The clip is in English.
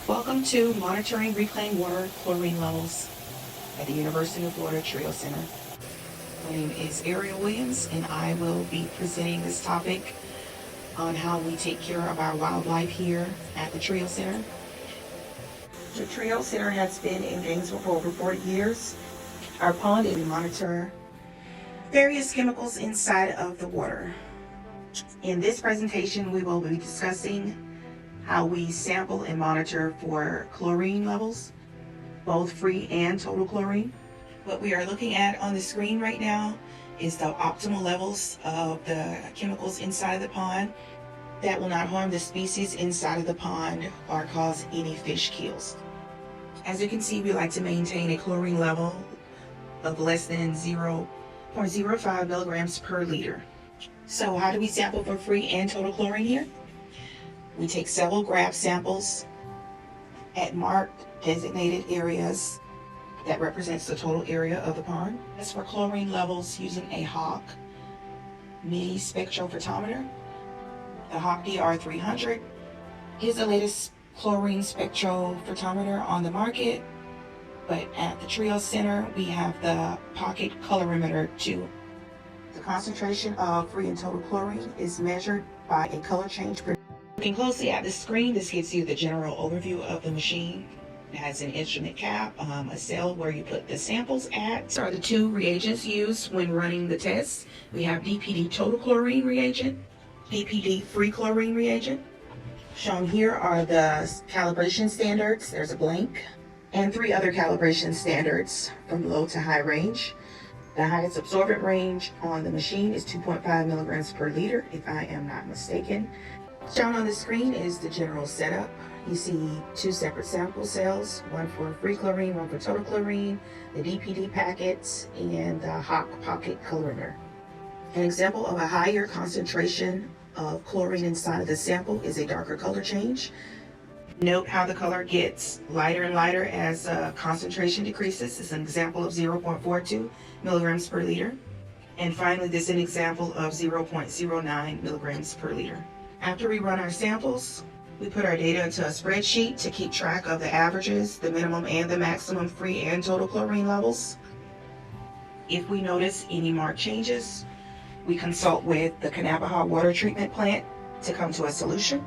Welcome to Monitoring Reclaimed Water Chlorine Levels at the University of Florida Trio Center. My name is Ariel Williams, and I will be presenting this topic on how we take care of our wildlife here at the Trio Center. The Trio Center has been in Gainesville for over 40 years. Our pond is to monitor various chemicals inside of the water. In this presentation, we will be discussing how we sample and monitor for chlorine levels, both free and total chlorine. What we are looking at on the screen right now is the optimal levels of the chemicals inside of the pond that will not harm the species inside of the pond or cause any fish kills. As you can see, we like to maintain a chlorine level of less than 0.05 milligrams per liter. So how do we sample for free and total chlorine here? We take several graph samples at marked designated areas that represents the total area of the pond. As for chlorine levels using a Hawk mini spectrophotometer, the Hawk DR300 is the latest chlorine spectrophotometer on the market, but at the Trio Center we have the Pocket Colorimeter 2. The concentration of free and total chlorine is measured by a color change. Looking closely at the screen, this gives you the general overview of the machine. It has an instrument cap, a cell where you put the samples at. These are the two reagents used when running the tests. We have DPD total chlorine reagent, DPD free chlorine reagent. Shown here are the calibration standards. There's a blank, and 3 other calibration standards from low to high range. The highest absorbent range on the machine is 2.5 milligrams per liter, if I am not mistaken. Shown on the screen is the general setup. You see 2 separate sample cells, one for free chlorine, one for total chlorine, the DPD packets, and the Hawk Pocket Colorimeter. An example of a higher concentration of chlorine inside of the sample is a darker color change. Note how the color gets lighter and lighter as concentration decreases. This is an example of 0.42 milligrams per liter. And finally, this is an example of 0.09 milligrams per liter. After we run our samples, we put our data into a spreadsheet to keep track of the averages, the minimum and the maximum free and total chlorine levels. If we notice any marked changes, we consult with the Kannapaha Water Treatment Plant to come to a solution.